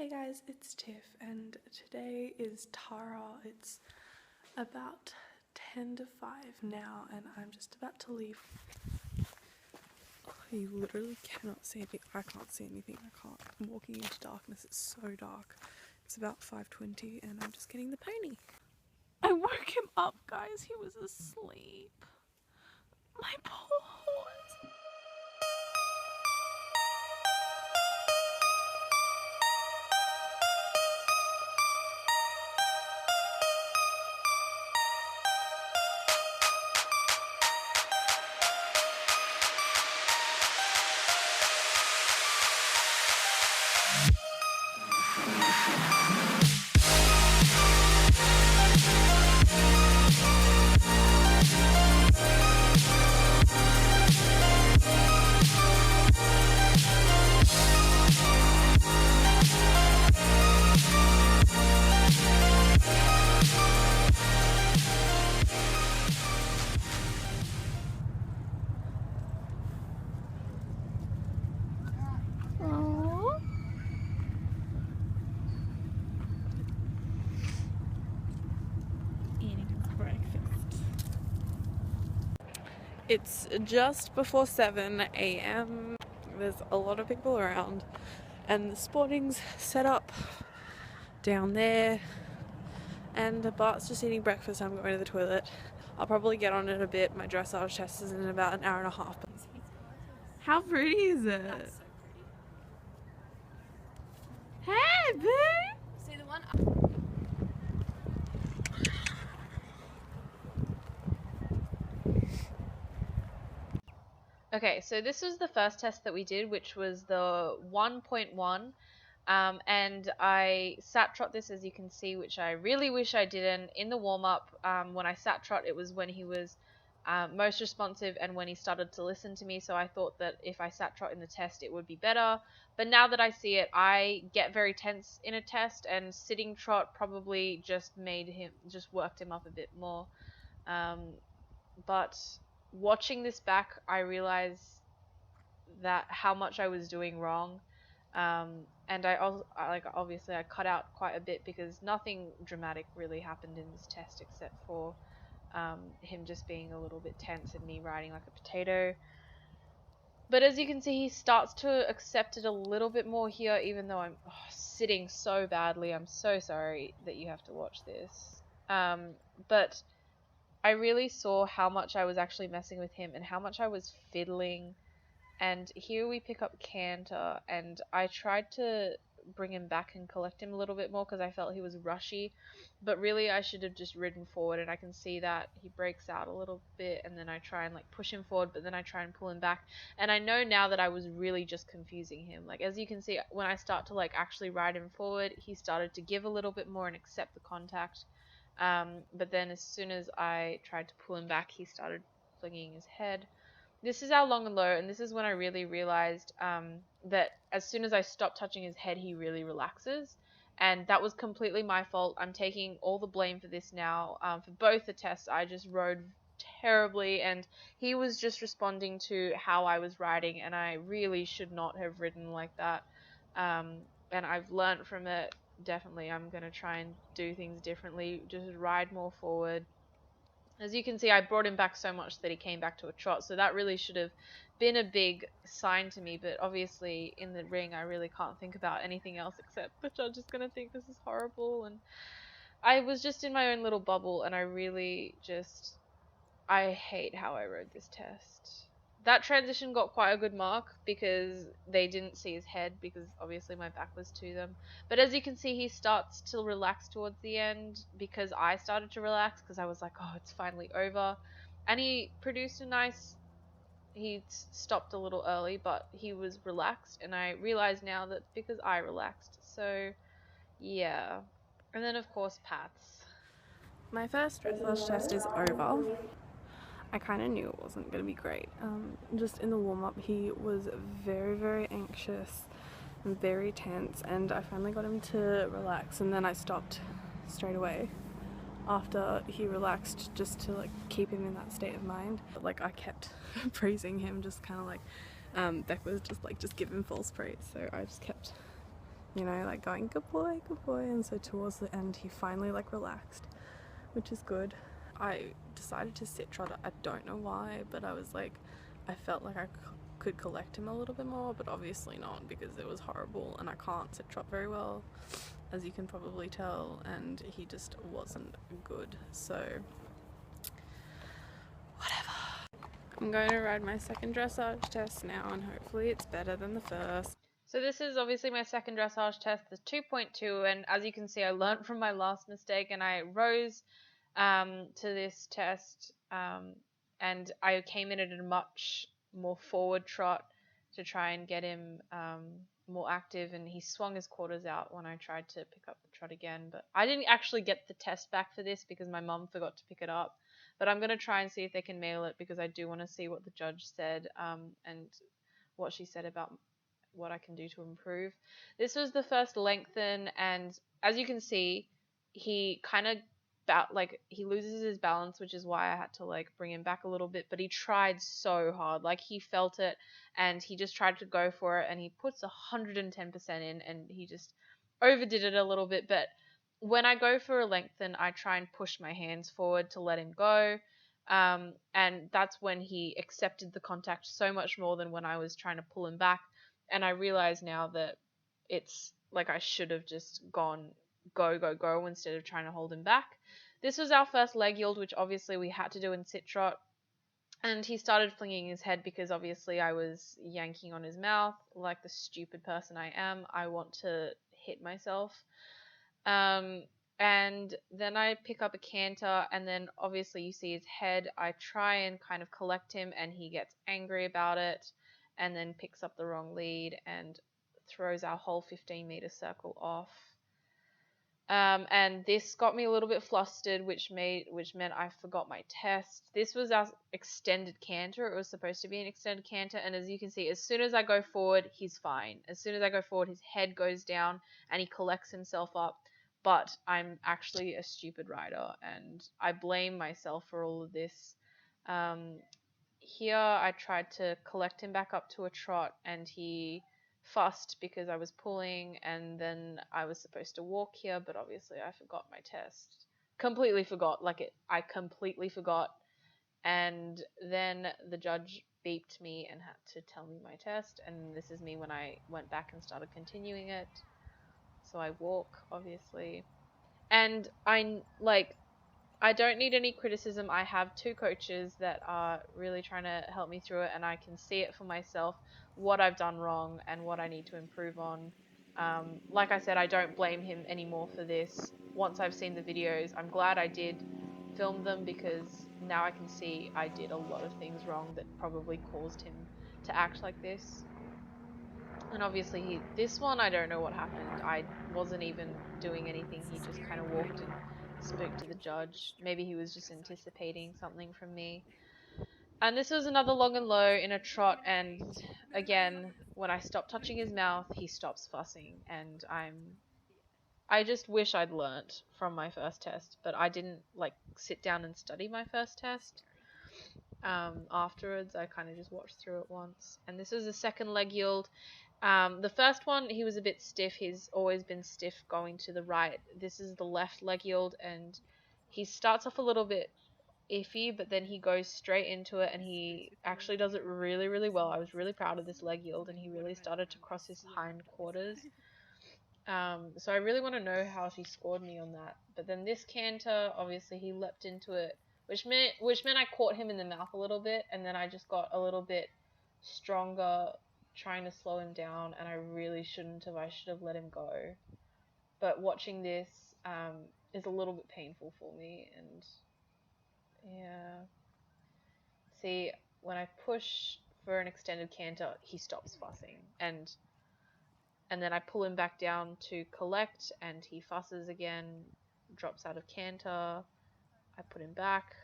Hey guys, it's Tiff and today is Tara. It's about 10 to 5 now and I'm just about to leave. Oh, you literally cannot see anything. I can't see anything. I'm walking into darkness. It's so dark. It's about 5:20 and I'm just getting the pony. I woke him up, guys. He was asleep. My poor horse. It's just before 7 a.m. There's a lot of people around and the sporting's set up down there and Bart's just eating breakfast. I'm going to the toilet. I'll probably get on it a bit. My dressage test is in about an hour and a half. How pretty is it? That's so pretty. Hey, babe! See the one? Okay, so this was the first test that we did, which was the 1.1. And I sat trot this, as you can see, which I really wish I didn't. In the warm-up, when I sat trot, it was when he was most responsive and when he started to listen to me, so I thought that if I sat trot in the test it would be better. But now that I see it, I get very tense in a test, and sitting trot probably just worked him up a bit more. But watching this back, I realize that how much I was doing wrong. And obviously I cut out quite a bit because nothing dramatic really happened in this test except for him just being a little bit tense and me riding like a potato. But as you can see, he starts to accept it a little bit more here, even though I'm sitting so badly. I'm so sorry that you have to watch this. But I really saw how much I was actually messing with him and how much I was fiddling. And here we pick up Canter, and I tried to bring him back and collect him a little bit more because I felt he was rushy, but really I should have just ridden forward, and I can see that he breaks out a little bit, and then I try and like push him forward, but then I try and pull him back, and I know now that I was really just confusing him. Like, as you can see, when I start to like actually ride him forward, he started to give a little bit more and accept the contact, but then as soon as I tried to pull him back, he started flinging his head. This is our long and low, and this is when I really realized that as soon as I stop touching his head, he really relaxes, and that was completely my fault. I'm taking all the blame for this now. For both the tests, I just rode terribly, and he was just responding to how I was riding, and I really should not have ridden like that. And I've learnt from it. Definitely, I'm going to try and do things differently, just ride more forward. As you can see, I brought him back so much that he came back to a trot, so that really should have been a big sign to me, but obviously in the ring I really can't think about anything else except the judge is going to think this is horrible, and I was just in my own little bubble, and I hate how I rode this test. That transition got quite a good mark because they didn't see his head because obviously my back was to them. But as you can see, he starts to relax towards the end because I started to relax because I was like, oh, it's finally over. And he produced he stopped a little early, but he was relaxed, and I realize now that because I relaxed. So yeah. And then of course Pats. My first dressage test is over. I kind of knew it wasn't going to be great. Just in the warm-up he was very, very anxious and very tense, and I finally got him to relax, and then I stopped straight away after he relaxed just to like keep him in that state of mind. But, like, I kept praising him, just kind of like Beck was just like, just give him false praise, so I just kept you know, like going, good boy, and so towards the end he finally like relaxed, which is good. I decided to sit trot. I don't know why, but I was like, I felt like I could collect him a little bit more, but obviously not, because it was horrible and I can't sit trot very well, as you can probably tell, and he just wasn't good. So whatever. I'm going to ride my second dressage test now, and hopefully it's better than the first. So this is obviously my second dressage test, the 2.2, and as you can see, I learned from my last mistake, and I rose to this test, and I came in at a much more forward trot to try and get him more active, and he swung his quarters out when I tried to pick up the trot again. But I didn't actually get the test back for this because my mum forgot to pick it up. But I'm going to try and see if they can mail it, because I do want to see what the judge said and what she said about what I can do to improve. This was the first lengthen, and as you can see, he kind of he loses his balance, which is why I had to like bring him back a little bit, but he tried so hard. Like, he felt it and he just tried to go for it, and he puts 110% in, and he just overdid it a little bit. But when I go for a lengthen, I try and push my hands forward to let him go. And that's when he accepted the contact so much more than when I was trying to pull him back. And I realize now that it's like I should have just gone go instead of trying to hold him back. This was our first leg yield, which obviously we had to do in sit trot. And he started flinging his head because obviously I was yanking on his mouth like the stupid person I am. I want to hit myself. And then I pick up a canter, and then obviously you see his head. I try and kind of collect him, and he gets angry about it, and then picks up the wrong lead and throws our whole 15-meter circle off. And this got me a little bit flustered, which meant I forgot my test. This was our extended canter. It was supposed to be an extended canter, and as you can see, as soon as I go forward, he's fine. As soon as I go forward, his head goes down and he collects himself up. But I'm actually a stupid rider, and I blame myself for all of this. Here I tried to collect him back up to a trot, and he fussed because I was pulling, and then I was supposed to walk here, but obviously I forgot my test. Completely forgot. I completely forgot. And then the judge beeped me and had to tell me my test, and this is me when I went back and started continuing it. So I walk, obviously. And I don't need any criticism. I have two coaches that are really trying to help me through it, and I can see it for myself what I've done wrong and what I need to improve on. Like I said, I don't blame him anymore for this. Once I've seen the videos, I'm glad I did film them, because now I can see I did a lot of things wrong that probably caused him to act like this. And obviously this one, I don't know what happened. I wasn't even doing anything. He just kind of walked and spoke to the judge. Maybe he was just anticipating something from me. And this was another long and low in a trot, and again, when I stop touching his mouth, he stops fussing, and I just wish I'd learnt from my first test, but I didn't like sit down and study my first test. Afterwards, I kind of just watched through it once. And this was the second leg yield. The first one, he was a bit stiff. He's always been stiff going to the right. This is the left leg yield, and he starts off a little bit iffy, but then he goes straight into it, and he actually does it really, really well. I was really proud of this leg yield, and he really started to cross his hind quarters. So I really want to know how she scored me on that. But then this canter, obviously he leapt into it, which meant I caught him in the mouth a little bit, and then I just got a little bit stronger trying to slow him down, and I really shouldn't have. I should have let him go. But watching this is a little bit painful for me, and yeah. See, when I push for an extended canter, he stops fussing, and then I pull him back down to collect, and he fusses again, drops out of canter. I put him back.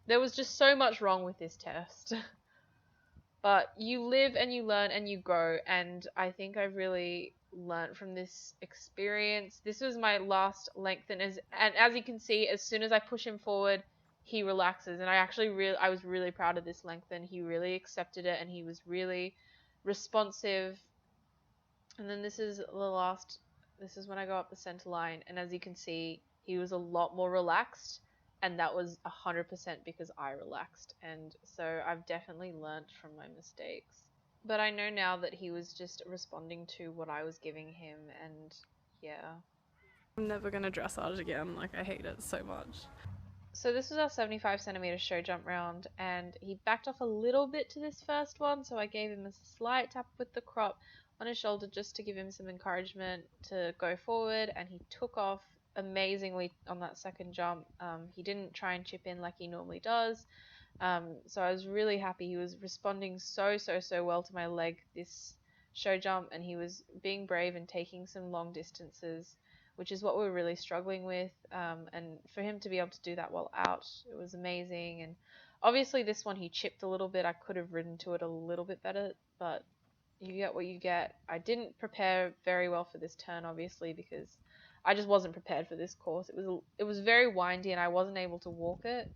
There was just so much wrong with this test. But you live and you learn and you grow, and I think I've really learned from this experience. This was my last lengthen, and as you can see, as soon as I push him forward, he relaxes, and I was really proud of this lengthen. He really accepted it, and he was really responsive. And then this is when I go up the center line, and as you can see, he was a lot more relaxed, and that was 100% because I relaxed, and so I've definitely learnt from my mistakes. But I know now that he was just responding to what I was giving him, and yeah. I'm never gonna dressage again, like I hate it so much. So this was our 75cm show jump round, and he backed off a little bit to this first one, so I gave him a slight tap with the crop on his shoulder just to give him some encouragement to go forward, and he took off amazingly on that second jump. He didn't try and chip in like he normally does, so I was really happy. He was responding so well to my leg this show jump, and he was being brave and taking some long distances, which is what we're really struggling with. And for him to be able to do that while out, it was amazing. And obviously this one he chipped a little bit. I could have ridden to it a little bit better, but you get what you get. I didn't prepare very well for this turn, obviously, because I just wasn't prepared for this course. It was very windy, and I wasn't able to walk it.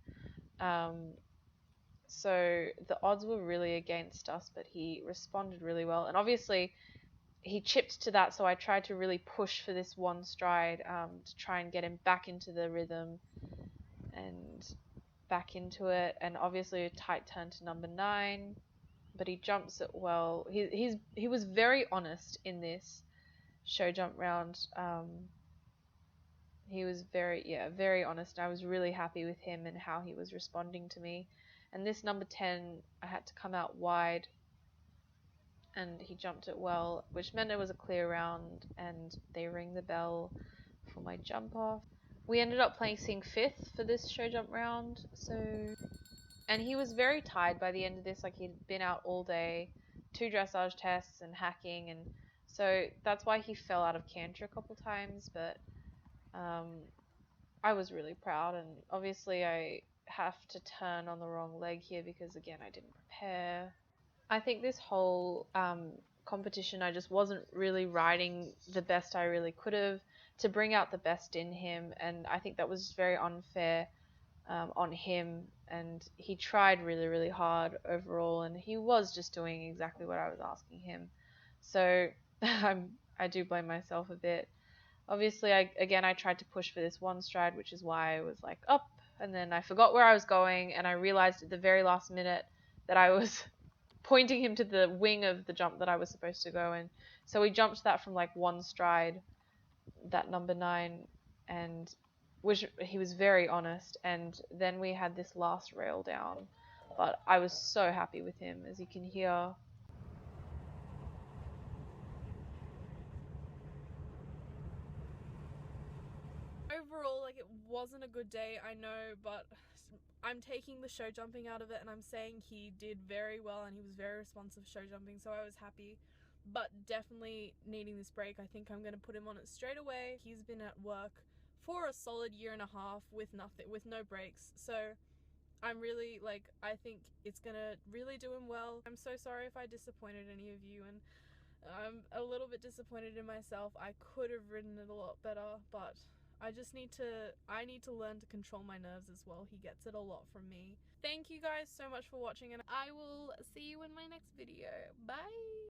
So the odds were really against us, but he responded really well. And obviously he chipped to that, so I tried to really push for this one stride to try and get him back into the rhythm and back into it. And obviously a tight turn to number 9, but he jumps it well. He was very honest in this show jump round. He was very honest. I was really happy with him and how he was responding to me. And this number 10, I had to come out wide, and he jumped it well, which meant it was a clear round, and they ring the bell for my jump off. We ended up placing 5th for this show jump round, and he was very tired by the end of this. Like, he'd been out all day, 2 dressage tests and hacking, and so that's why he fell out of canter a couple times. But I was really proud, and obviously I have to turn on the wrong leg here because, again, I didn't prepare. I think this whole competition, I just wasn't really riding the best I really could have to bring out the best in him, and I think that was very unfair on him. And he tried really hard overall, and he was just doing exactly what I was asking him. So I do blame myself a bit. Obviously, I tried to push for this one stride, which is why I was like up, and then I forgot where I was going, and I realized at the very last minute that I was pointing him to the wing of the jump that I was supposed to go in. So he jumped that from like one stride, that number 9, and which he was very honest. And then we had this last rail down, but I was so happy with him, as you can hear. Overall, like, it wasn't a good day, I know, but I'm taking the show jumping out of it, and I'm saying he did very well and he was very responsive show jumping, so I was happy. But definitely needing this break, I think I'm going to put him on it straight away. He's been at work for a solid year and a half with no breaks, so I'm really, like, I think it's gonna really do him well. I'm so sorry if I disappointed any of you, and I'm a little bit disappointed in myself. I could have ridden it a lot better, but I need to learn to control my nerves as well. He gets it a lot from me. Thank you guys so much for watching, and I will see you in my next video. Bye!